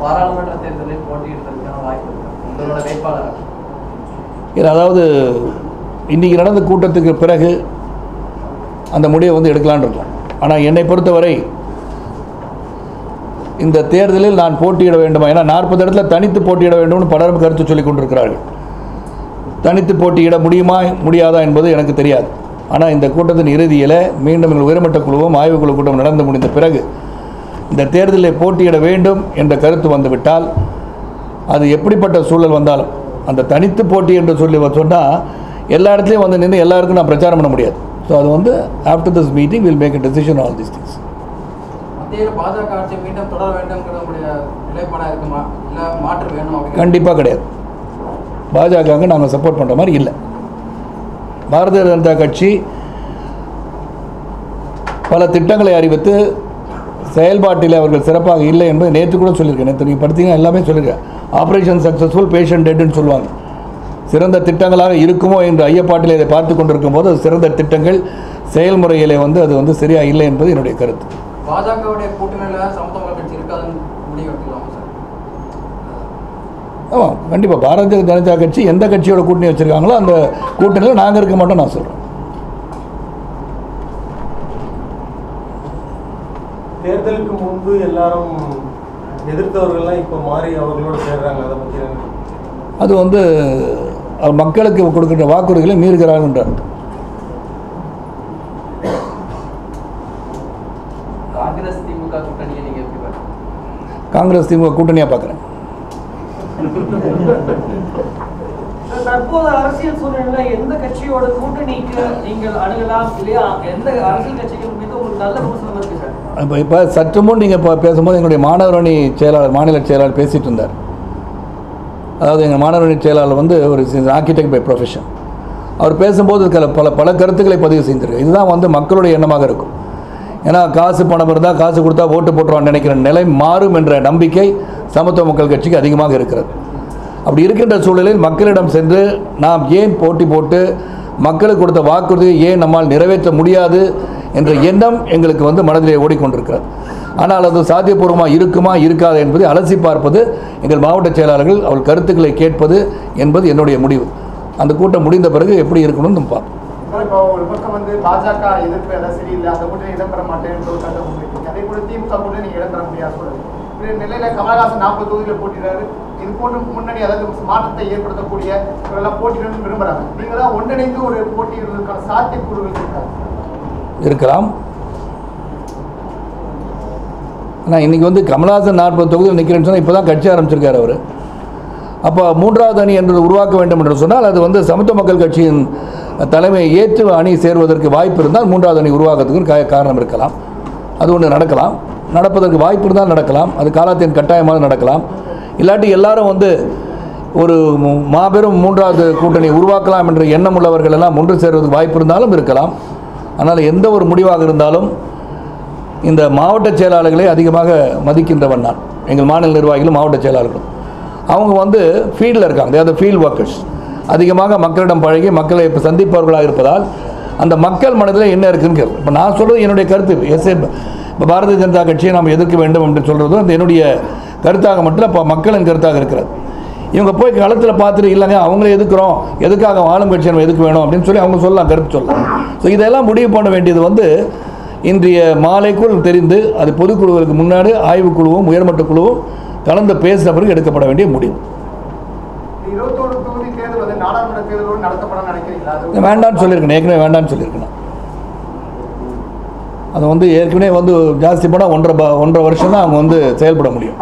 பாராளுமன்ற தேர்தலில் போட்டியிடுறதுக்கான வாய்ப்பு இருக்கு உங்களோட வேட்பாளர்? அதாவது இன்றைக்கி நடந்த கூட்டத்துக்கு பிறகு அந்த முடிவை வந்து எடுக்கலான்னு இருக்கோம். ஆனால் என்னை பொறுத்தவரை இந்த தேர்தலில் நான் போட்டியிட வேண்டுமா, ஏன்னா 40 இடத்துல தனித்து போட்டியிட வேண்டும்னு பலரும் கருத்து சொல்லிக் கொண்டிருக்கிறார்கள். தனித்து போட்டியிட முடியுமா முடியாதா என்பது எனக்கு தெரியாது. ஆனால் இந்த கூட்டத்தின் இறுதியில் மீண்டும் எங்கள் உயர்மட்ட குழுவும் ஆய்வுக்குழு கூட்டம் நடந்து முடிந்த பிறகு இந்த தேர்தலில் போட்டியிட வேண்டும் என்ற கருத்து வந்துவிட்டால் அது எப்படிப்பட்ட சூழல் வந்தாலும் அந்த தனித்து போட்டி என்று சொல்லி சொன்னால் எல்லா இடத்துலையும் வந்து நின்று எல்லாருக்கும் நான் பிரச்சாரம் பண்ண முடியாது. ஸோ அது வந்து after this meeting will make a decision all this things. பாஜக ஆட்சி மீண்டும் தொடர வேண்டும் நிலைப்பாடாக இருக்குமா, இல்லை மாற்று வேணும்? கண்டிப்பாக கிடையாது. பாஜகவுக்கு நாங்கள் சப்போர்ட் பண்ணுற மாதிரி இல்லை. பாரதிய ஜனதா கட்சி பல திட்டங்களை அறிவித்து செயல்பாட்டில் அவர்கள் சிறப்பாக இல்லை என்பதை நேற்று கூட சொல்லியிருக்கேன். நேற்று நீங்கள் படித்தீங்கன்னா எல்லாமே சொல்லியிருக்கேன். ஆப்ரேஷன் சக்ஸஸ்ஃபுல், பேஷண்ட் டெட்னு சொல்லுவாங்க. சிறந்த திட்டங்களாக இருக்குமோ என்று ஐயப்பாட்டில் இதை பார்த்து கொண்டிருக்கும் போது அது சிறந்த திட்டங்கள் செயல்முறையிலே வந்து அது வந்து சரியாக இல்லை என்பது என்னுடைய கருத்து. பாஜகவுடைய கூட்டணியில் சமத்துவ கட்சி இருக்காதுன்னு முடிவு எடுத்துக்கலாம் சார்? ஆமாம், கண்டிப்பாக. பாரதிய ஜனதா கட்சி எந்த கட்சியோட கூட்டணி வச்சுருக்காங்களோ அந்த கூட்டணியில் நாங்கள் இருக்க மாட்டோம் நான் சொல்கிறேன். தேர்தலுக்கு முன்பு எல்லாரும் எதிர்த்தவர்கள்லாம் இப்போ மாறி அவர்களோடு சேர்றாங்க. அதை பற்றி அது வந்து மக்களுக்கு கொடுக்கின்ற வாக்குறுதிகளை மீறுகிறார்கள் என்றார். காங்கிரஸ் திமுக கூட்டணியை நீங்கள் எப்படி பார்க்குறீங்க? காங்கிரஸ் திமுக கூட்டணியாக பார்க்குறேன். தற்போது அரசியல் சூழ்நிலை எந்த கட்சியோட கூட்டணிக்கு நீங்கள் அணுகலாம் இல்லையா? எந்த அரசியல் கட்சிகள் மீது ஒரு நல்ல விமர்சனம் இருக்கு சார்? இப்போ சற்று முன் நீங்கள் இப்போ பேசும்போது எங்களுடைய மாணவர் அணி செயலாளர், மாநில செயலாளர் பேசிகிட்டு இருந்தார். அதாவது எங்கள் மாணவர் அணி செயலாளர் வந்து ஒரு ஆர்கிடெக்ட் பை ப்ரொஃபஷன். அவர் பேசும்போது பல கருத்துக்களை பதிவு செய்திருக்கு. இதுதான் வந்து மக்களுடைய எண்ணமாக இருக்கும். ஏன்னா காசு பணம் இருந்தால் காசு கொடுத்தா ஓட்டு போட்டுருவான்னு நினைக்கிற நிலை மாறும் என்ற நம்பிக்கை சமத்துவ மக்கள் கட்சிக்கு அதிகமாக இருக்கிறது. அப்படி இருக்கின்ற சூழலில் மக்களிடம் சென்று நாம் ஏன் போட்டி போட்டு மக்களுக்கு கொடுத்த வாக்குறுதியை ஏன் நம்மால் நிறைவேற்ற முடியாது என்ற எண்ணம் எங்களுக்கு வந்து மனதிலே ஓடிக்கொண்டிருக்கிறது. ஆனால் அது சாத்தியபூர்வமாக இருக்குமா இருக்காது என்பதை அலசி பார்ப்பது எங்கள் மாவட்ட செயலாளர்கள் அவள் கருத்துக்களை கேட்பது என்பது என்னுடைய முடிவு. அந்த கூட்டம் முடிந்த பிறகு எப்படி இருக்கணும்னு நம்ம பார்ப்போம். இப்போ ஒரு பக்கம் வந்து பாஜக எதிர்ப்பு எல்லாம் சரியில்லை, அந்த கூட்டணி இடம்பெற மாட்டேன் ஒரு கருத்தை முன்வைக்கிறீங்க. அதே போல திமுக கூட நீங்கள் இடம்பெற முடியாது சொல்லுது. நிலையில கமலஹாசன் 40 தொகுதியில் போட்டிடுறாரு. இது போன்ற முன்னணி அதாவது மாற்றத்தை ஏற்படுத்தக்கூடிய எல்லாம் போட்டியிடணும்னு விரும்புகிறாங்க. நீங்கள் தான் ஒன்றிணைந்து ஒரு போட்டியிடுவதற்கான சாத்தியக்கூறுகள் இருக்கலாம். ஆனால் இன்றைக்கி வந்து கமலஹாசன் 40 தொகுதியில் நிற்கிறேன்னு சொன்னால் இப்போ தான் கட்சி ஆரம்பிச்சிருக்காரு அவர். அப்போ 3வது அணி என்று உருவாக்க வேண்டும் என்று சொன்னால் அது வந்து சமத்துவ மக்கள் கட்சியின் தலைமையை ஏற்று அணி சேருவதற்கு வாய்ப்பு இருந்தால் 3வது அணி உருவாக்குறதுக்கு காரணம் இருக்கலாம். அது ஒன்று நடக்கலாம், நடப்பதற்கு வாய்ப்பு இருந்தால் நடக்கலாம், அது காலத்தின் கட்டாயமாக நடக்கலாம். இல்லாட்டி எல்லாரும் வந்து ஒரு மாபெரும் 3வது கூட்டணி உருவாக்கலாம் என்ற எண்ணம் உள்ளவர்கள் எல்லாம் ஒன்று சேருவதற்கு வாய்ப்பு இருந்தாலும் இருக்கலாம். ஆனால் எந்த ஒரு முடிவாக இருந்தாலும் இந்த மாவட்ட செயலாளர்களை அதிகமாக மதிக்கின்றவன் நான். எங்கள் மாநில நிர்வாகிகளும் மாவட்ட செயலாளர்களும் அவங்க வந்து ஃபீல்டில் இருக்காங்க. அந்த ஃபீல்ட் ஒர்க்கர்ஸ் அதிகமாக மக்களிடம் பழகி மக்களை இப்போ சந்திப்பவர்களாக இருப்பதால் அந்த மக்கள் மனதில் என்ன இருக்குன்னு கேட்கும். இப்போ நான் சொல்கிறது என்னுடைய கருத்து. இப்போ பாரதிய ஜனதா கட்சியை நாம் எதிர்க்க வேண்டும் என்று சொல்கிறதும் அந்த என்னுடைய கருத்தாக மட்டும் இப்போ மக்களின் கருத்தாக இருக்கிறது. இவங்க போய் களத்தில் பார்த்துட்டு இல்லைங்க அவங்கள எதுக்குறோம், எதுக்காக ஆளும் கட்சி நம்ம எதுக்கு வேணும் அப்படின்னு சொல்லி அவங்க சொல்லலாம், கருத்து சொல்லலாம். ஸோ இதெல்லாம் முடிவு பண்ண வேண்டியது வந்து இன்றைய மாலைக்குள் தெரிந்து அது பொதுக்குழுவுக்கு முன்னாடி ஆய்வுக்குழுவும் உயர்மட்ட குழுவும் கலந்து பேசின பிறகு எடுக்கப்பட வேண்டிய முடிவு. வேண்டான்னு சொல்லியிருக்கேன், ஏற்கனவே வேண்டான்னு சொல்லியிருக்கேன். அது வந்து ஏற்கனவே வந்து ஜாஸ்தி போனால் 1.5 வருஷம் தான் அவங்க வந்து செயல்பட முடியும்.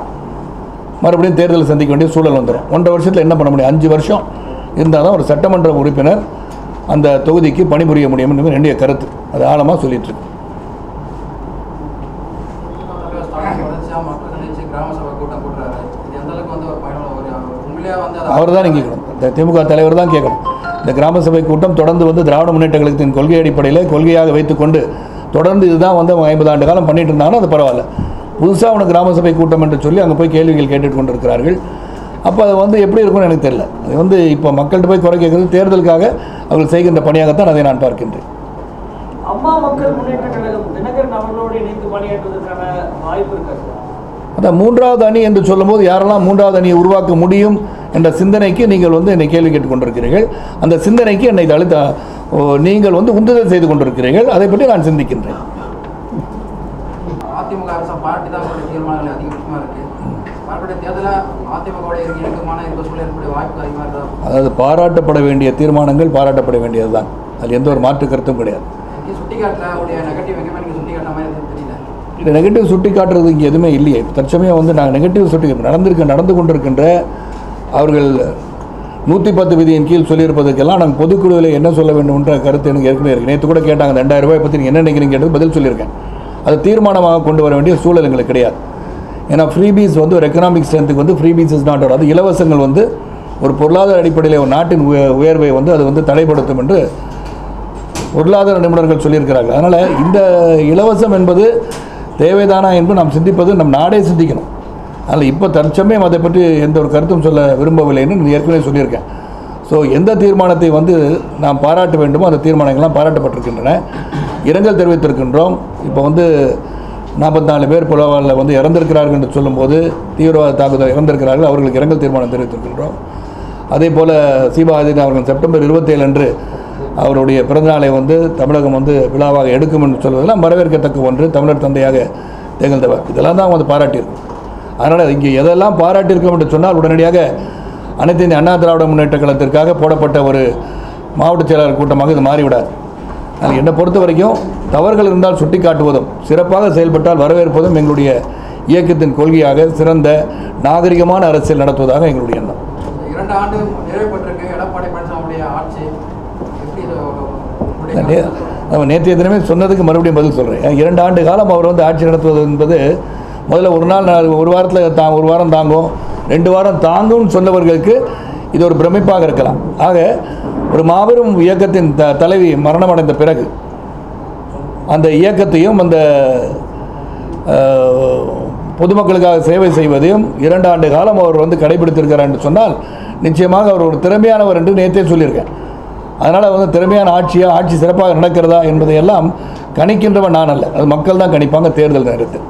மறுபடியும் தேர்தலை சந்திக்க வேண்டிய சூழல் வந்துடும். 1.5 வருஷத்தில் என்ன பண்ண முடியும்? 5 வருஷம் இருந்தால் தான் ஒரு சட்டமன்ற உறுப்பினர் அந்த தொகுதிக்கு பணிபுரிய முடியும் என்று என்னுடைய கருத்து. அது ஆழமாக சொல்லிட்டு இருக்கு. அவர் தான் கேட்கணும், இந்த திமுக தலைவர் தான் கேட்கணும். இந்த கிராம சபை கூட்டம் தொடர்ந்து வந்து திராவிட முன்னேற்ற கழகத்தின் கொள்கை அடிப்படையில் கொள்கையாக வைத்துக்கொண்டு தொடர்ந்து இதுதான் வந்து 50 ஆண்டு காலம் பண்ணிட்டு இருந்தாங்கன்னா அது பரவாயில்ல. புதுசாக அவனுக்கு கிராம சபை கூட்டம் என்று சொல்லி அங்கே போய் கேள்விகள் கேட்டுட்டு கொண்டிருக்கிறார்கள். அப்போ அது வந்து எப்படி இருக்கும்னு எனக்கு தெரியல. அது வந்து இப்போ மக்கள்கிட்ட போய் குறை கேட்கறது தேர்தலுக்காக அவர்கள் செய்கின்ற பணியாகத்தான் அதை நான் பார்க்கின்றேன். அம்மா மக்கள் முன்னேற்ற கழகம் தினகரன் அவர்களோடு இணைந்து பணியாற்றுவதற்கான வாய்ப்பு இருக்காது? அதான் மூன்றாவது அணி என்று சொல்லும்போது யாரெல்லாம் மூன்றாவது அணியை உருவாக்க முடியும் என்ற சிந்தனைக்கு நீங்கள் வந்து என்னை கேள்வி கேட்டுக்கொண்டிருக்கிறீர்கள். அந்த சிந்தனைக்கு என்னை நீங்கள் வந்து உந்துதல் செய்து கொண்டிருக்கிறீர்கள். அதை பற்றி நான் சிந்திக்கின்றேன். அதிமுக அரசு பாராட்டி தான் அவருடைய தீர்மானங்கள் அதிகபட்சமாக இருக்குது. பாராட்டுடைய தேர்தலில் அதிமுகவுடைய இணக்கமான இந்த சூழல் ஏற்படைய வாய்ப்பு அதிகமாக இருக்கா? அதாவது பாராட்டப்பட வேண்டிய தீர்மானங்கள் பாராட்டப்பட வேண்டியது தான். அதில் எந்த ஒரு மாற்று கருத்தும் கிடையாது. சுட்டிக்காட்டில் அவருடைய நெகட்டிவ் எங்கேயுமே நீங்கள் சுட்டிக்காட்ட மாதிரி தெரியல. இல்லை, நெகட்டிவ் சுட்டி காட்டுறது இங்கே எதுவுமே இல்லையே. தற்சமயம் வந்து நாங்கள் நெகட்டிவ் சுட்டி நடந்து கொண்டிருக்கின்ற அவர்கள் 110 விதியின் கீழ் சொல்லியிருப்பதற்கெல்லாம் நாங்கள் பொதுக்குழுவில் என்ன சொல்ல வேண்டும்ன்ற கருத்து எனக்கு ஏற்கனவே இருக்குது. நேற்று கூட கேட்டாங்க, 2000 ரூபாய் பற்றி நீங்கள் என்ன நினைக்கிறீங்க கேட்டது பதில் சொல்லியிருக்கேன். அது தீர்மானமாக கொண்டு வர வேண்டிய சூழல் எங்களுக்கு கிடையாது. ஏன்னா ஃப்ரீபீஸ் வந்து ஒரு எக்கனாமிக் ஸ்ட்ரென்த்துக்கு வந்து ஃப்ரீபீஸ் இஸ் நாட். அது இலவசங்கள் வந்து ஒரு பொருளாதார அடிப்படையில் ஒரு நாட்டின் உயர்வை வந்து அது வந்து தடைப்படுத்தும் என்று பொருளாதார நிபுணர்கள் சொல்லியிருக்கிறார்கள். அதனால் இந்த இலவசம் என்பது தேவைதானா என்று நாம் சிந்திப்பது நம் நாடே சிந்திக்கணும். அதனால் இப்போ தற்சமயம் அதை பற்றி எந்த ஒரு கருத்தும் சொல்ல விரும்பவில்லைன்னு ஏற்கனவே சொல்லியிருக்கேன். ஸோ எந்த தீர்மானத்தை வந்து நாம் பாராட்ட வேண்டுமோ அந்த தீர்மானங்கள்லாம் பாராட்டப்பட்டிருக்கின்றன. இரங்கல் தெரிவித்திருக்கின்றோம். இப்போ வந்து 44 பேர் புலவாலில் வந்து இறந்திருக்கிறார்கள் என்று சொல்லும்போது தீவிரவாத தாக்குதல் இறந்திருக்கிறார்கள், அவர்களுக்கு இரங்கல் தீர்மானம் தெரிவித்திருக்கின்றோம். அதே போல் சீபா ஆதித்யநாத் அவர்கள் செப்டம்பர் 27 அன்று அவருடைய பிறந்தநாளை வந்து தமிழகம் வந்து விழாவாக எடுக்கும் என்று சொல்வதெல்லாம் வரவேற்கத்தக்க ஒன்று. தமிழர் தந்தையாக திகழ்ந்தவர், இதெல்லாம் தான் வந்து பாராட்டியிருக்கும். அதனால் இங்கே எதெல்லாம் பாராட்டியிருக்கோம் என்று சொன்னால் உடனடியாக அனைத்து இந்திய அண்ணா திராவிட முன்னேற்ற கழகத்திற்காக போடப்பட்ட ஒரு மாவட்ட செயலாளர் கூட்டமாக இது மாறிவிடாது. அதனால் என்னை பொறுத்த வரைக்கும் தவறுகள் இருந்தால் சுட்டி காட்டுவதும் சிறப்பாக செயல்பட்டால் வரவேற்பதும் எங்களுடைய இயக்கத்தின் கொள்கையாக சிறந்த நாகரிகமான அரசியல் நடத்துவதாக எங்களுடைய எண்ணம். 2 ஆண்டு நிறைவு பெற்றிருக்கு எடப்பாடி பழனிசாமியுடைய ஆட்சி. நேற்றைய தினமே சொன்னதுக்கு மறுபடியும் பதில் சொல்கிறேன். 2 ஆண்டு காலம் அவர் வந்து ஆட்சி நடத்துவது என்பது முதல்ல ஒரு வாரத்தில் ஒரு வாரம் தாங்கும், 2 வாரம் தாங்கும்னு சொன்னவர்களுக்கு இது ஒரு பிரமிப்பாக இருக்கலாம். ஆக ஒரு மாபெரும் இயக்கத்தின் தலைவி மரணமடைந்த பிறகு அந்த இயக்கத்தையும் அந்த பொதுமக்களுக்காக சேவை செய்வதையும் 2 ஆண்டு காலம் அவர் வந்து கடைபிடித்திருக்கிறார் என்று சொன்னால் நிச்சயமாக அவர் ஒரு திறமையானவர் என்று நேற்றே சொல்லியிருக்கேன். அதனால் வந்து திறமையான ஆட்சி சிறப்பாக நடக்கிறதா என்பதையெல்லாம் கணிக்கின்றவன் நான் அல்ல, அது மக்கள் தான் கணிப்பாங்க தேர்தல் நேரத்தில்.